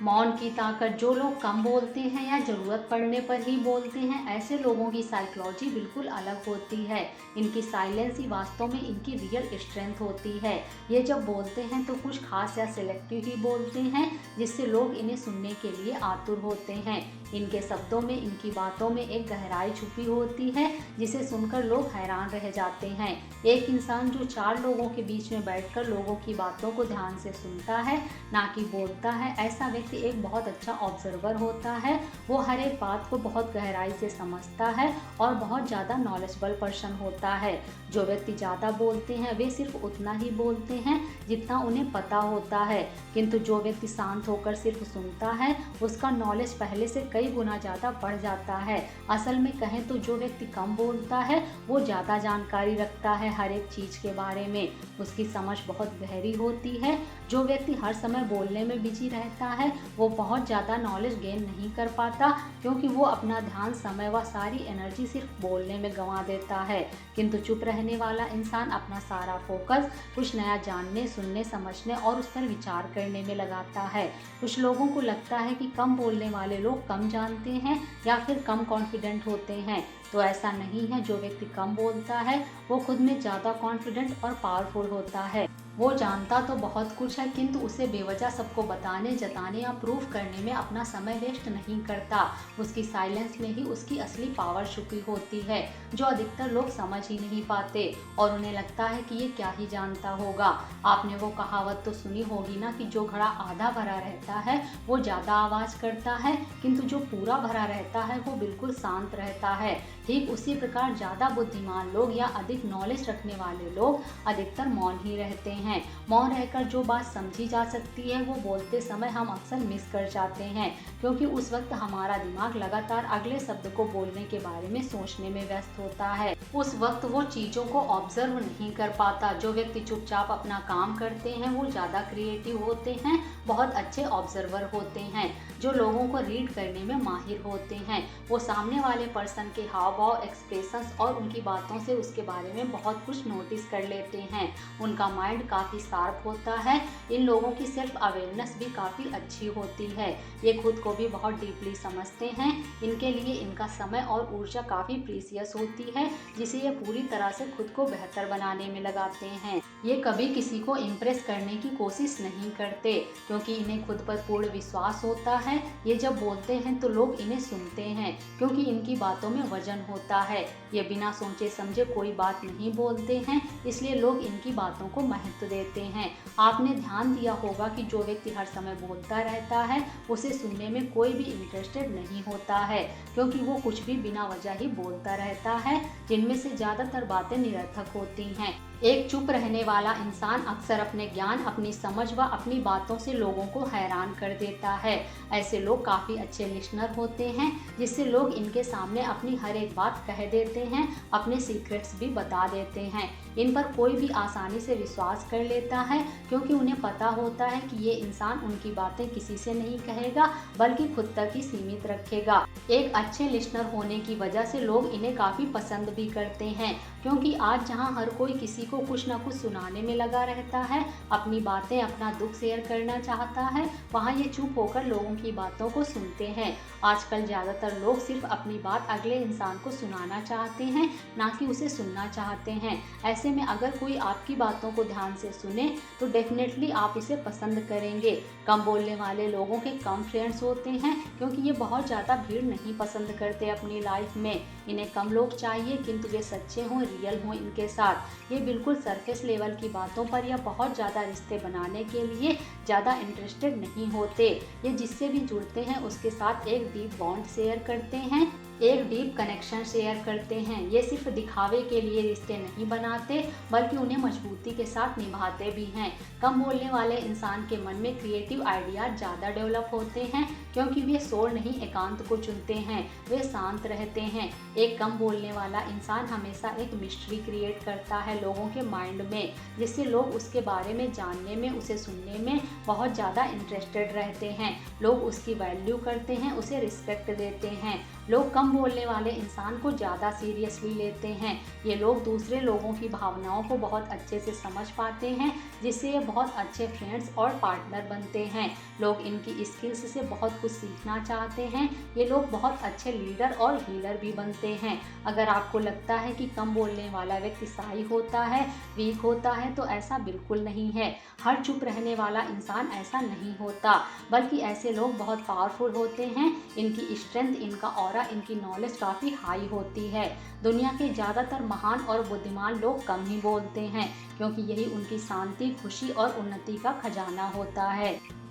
मौन की ताकत। जो लोग कम बोलते हैं या ज़रूरत पड़ने पर ही बोलते हैं, ऐसे लोगों की साइकोलॉजी बिल्कुल अलग होती है। इनकी साइलेंस ही वास्तव में इनकी रियल स्ट्रेंथ होती है। ये जब बोलते हैं तो कुछ खास या सिलेक्टिव ही बोलते हैं, जिससे लोग इन्हें सुनने के लिए आतुर होते हैं। इनके शब्दों में, इनकी बातों में एक गहराई छुपी होती है, जिसे सुनकर लोग हैरान रह जाते हैं। एक इंसान जो 4 लोगों के बीच में बैठकर लोगों की बातों को ध्यान से सुनता है, ना कि बोलता है, ऐसा व्यक्ति एक बहुत अच्छा ऑब्जर्वर होता है। वो हर एक बात को बहुत गहराई से समझता है और बहुत ज़्यादा नॉलेजेबल पर्सन होता है। जो व्यक्ति ज़्यादा बोलते हैं वे सिर्फ उतना ही बोलते हैं जितना उन्हें पता होता है, किंतु जो व्यक्ति शांत होकर सिर्फ सुनता है, उसका नॉलेज पहले से कई गुना ज़्यादा बढ़ जाता है। असल में कहें तो जो व्यक्ति कम बोलता है वो ज़्यादा जानकारी रखता है हर एक चीज़ के बारे में, उसकी समझ बहुत गहरी होती है। जो व्यक्ति हर समय बोलने में बिजी रहता है वो बहुत ज़्यादा नॉलेज गेन नहीं कर पाता, क्योंकि वो अपना ध्यान, समय व सारी एनर्जी सिर्फ बोलने में गंवा देता है। किंतु चुप रहने वाला इंसान अपना सारा फोकस कुछ नया जानने, सुनने, समझने और उस पर विचार करने में लगाता है। कुछ लोगों को लगता है कि कम बोलने वाले लोग कम जानते हैं या फिर कम कॉन्फिडेंट होते हैं, तो ऐसा नहीं है। जो व्यक्ति कम बोलता है वो खुद में ज़्यादा कॉन्फिडेंट और पावरफुल होता है। वो जानता तो बहुत कुछ है, किंतु उसे बेवजह सबको बताने, जताने या प्रूफ करने में अपना समय वेस्ट नहीं करता। उसकी साइलेंस में ही उसकी असली पावर छुपी होती है, जो अधिकतर लोग समझ ही नहीं पाते और उन्हें लगता है कि ये क्या ही जानता होगा। आपने वो कहावत तो सुनी होगी ना कि जो घड़ा आधा भरा रहता है वो ज़्यादा आवाज़ करता है, किंतु जो पूरा भरा रहता है वो बिल्कुल शांत रहता है। ठीक उसी प्रकार ज़्यादा बुद्धिमान लोग या अधिक नॉलेज रखने वाले लोग अधिकतर मौन ही रहते हैं। मौन रहकर जो बात समझी जा सकती है वो बोलते समय हम अक्सर मिस कर जाते हैं, क्योंकि उस वक्त हमारा दिमाग लगातार अगले शब्द को बोलने के बारे में सोचने में व्यस्त होता है। उस वक्त वो चीज़ों को ऑब्जर्व नहीं कर पाता। जो व्यक्ति चुपचाप अपना काम करते हैं वो ज़्यादा क्रिएटिव होते हैं, बहुत अच्छे ऑब्जर्वर होते हैं। जो लोगों को रीड करने में माहिर होते हैं, वो सामने वाले पर्सन के हाव भाव, एक्सप्रेशंस और उनकी बातों से उसके बारे में बहुत कुछ नोटिस कर लेते हैं। उनका माइंड काफ़ी शार्प होता है। इन लोगों की सेल्फ अवेयरनेस भी काफ़ी अच्छी होती है। ये खुद को भी बहुत डीपली समझते हैं। इनके लिए इनका समय और ऊर्जा काफ़ी प्रीसियस होती है, जिसे ये पूरी तरह से खुद को बेहतर बनाने में लगाते हैं। ये कभी किसी को इम्प्रेस करने की कोशिश नहीं करते, क्योंकि इन्हें खुद पर पूर्ण विश्वास होता है। ये जब बोलते हैं तो लोग इन्हें सुनते हैं, क्योंकि इनकी बातों में वजन होता है। ये बिना सोचे समझे कोई बात नहीं बोलते हैं, इसलिए लोग इनकी बातों को महत्व देते हैं। आपने ध्यान दिया होगा कि जो व्यक्ति हर समय बोलता रहता है उसे सुनने में कोई भी इंटरेस्टेड नहीं होता है, क्योंकि वो कुछ भी बिना वजह ही बोलता रहता है, जिनमें से ज़्यादातर बातें निरर्थक होती हैं। एक चुप रहने वाला इंसान अक्सर अपने ज्ञान, अपनी समझ व अपनी बातों से लोगों को हैरान कर देता है। ऐसे लोग काफ़ी अच्छे लिसनर होते हैं, जिससे लोग इनके सामने अपनी हर एक बात कह देते हैं, अपने सीक्रेट्स भी बता देते हैं। इन पर कोई भी आसानी से विश्वास कर लेता है, क्योंकि उन्हें पता होता है कि ये इंसान उनकी बातें किसी से नहीं कहेगा, बल्कि खुद तक ही सीमित रखेगा। एक अच्छे लिसनर होने की वजह से लोग इन्हें काफ़ी पसंद भी करते हैं, क्योंकि आज जहां हर कोई किसी को कुछ ना कुछ सुनाने में लगा रहता है, अपनी बातें, अपना दुख शेयर करना चाहता है, वहाँ ये चुप होकर लोगों की बातों को सुनते हैं। आजकल ज़्यादातर लोग सिर्फ अपनी बात अगले इंसान को सुनाना चाहते हैं, ना कि उसे सुनना चाहते हैं। ऐसे में अगर कोई आपकी बातों को ध्यान से सुने तो डेफिनेटली आप इसे पसंद करेंगे। कम बोलने वाले लोगों के कम फ्रेंड्स होते हैं, क्योंकि ये बहुत ज़्यादा भीड़ नहीं पसंद करते अपनी लाइफ में। इन्हें कम लोग चाहिए, किंतु वे सच्चे हों, रियल हों इनके साथ। ये बिल्कुल सरफेस लेवल की बातों पर या बहुत ज़्यादा रिश्ते बनाने के लिए ज़्यादा इंटरेस्टेड नहीं होते। ये जिससे भी जुड़ते हैं उसके साथ एक डीप बॉन्ड शेयर करते हैं, एक डीप कनेक्शन शेयर करते हैं। ये सिर्फ दिखावे के लिए रिश्ते नहीं बनाते, बल्कि उन्हें मजबूती के साथ निभाते भी हैं। कम बोलने वाले इंसान के मन में क्रिएटिव आइडियाज ज़्यादा डेवलप होते हैं, क्योंकि वे शोर नहीं, एकांत को चुनते हैं। वे शांत रहते हैं। एक कम बोलने वाला इंसान हमेशा एक मिस्ट्री क्रिएट करता है लोगों के माइंड में, जिससे लोग उसके बारे में जानने में, उसे सुनने में बहुत ज़्यादा इंटरेस्टेड रहते हैं। लोग उसकी वैल्यू करते हैं, उसे रिस्पेक्ट देते हैं। लोग कम बोलने वाले इंसान को ज़्यादा सीरियसली लेते हैं। ये लोग दूसरे लोगों की भावनाओं को बहुत अच्छे से समझ पाते हैं, जिससे ये बहुत अच्छे फ्रेंड्स और पार्टनर बनते हैं। लोग इनकी स्किल्स से बहुत कुछ सीखना चाहते हैं। ये लोग बहुत अच्छे लीडर और हीलर भी बनते हैं। अगर आपको लगता है कि कम बोलने वाला व्यक्ति शाई होता है, वीक होता है, तो ऐसा बिल्कुल नहीं है। हर चुप रहने वाला इंसान ऐसा नहीं होता, बल्कि ऐसे लोग बहुत पावरफुल होते हैं। इनकी स्ट्रेंथ, इनका ऑरा, इनकी नॉलेज काफ़ी हाई होती है। दुनिया के ज़्यादातर महान और बुद्धिमान लोग कम ही बोलते हैं, क्योंकि यही उनकी शांति, खुशी और उन्नति का खजाना होता है।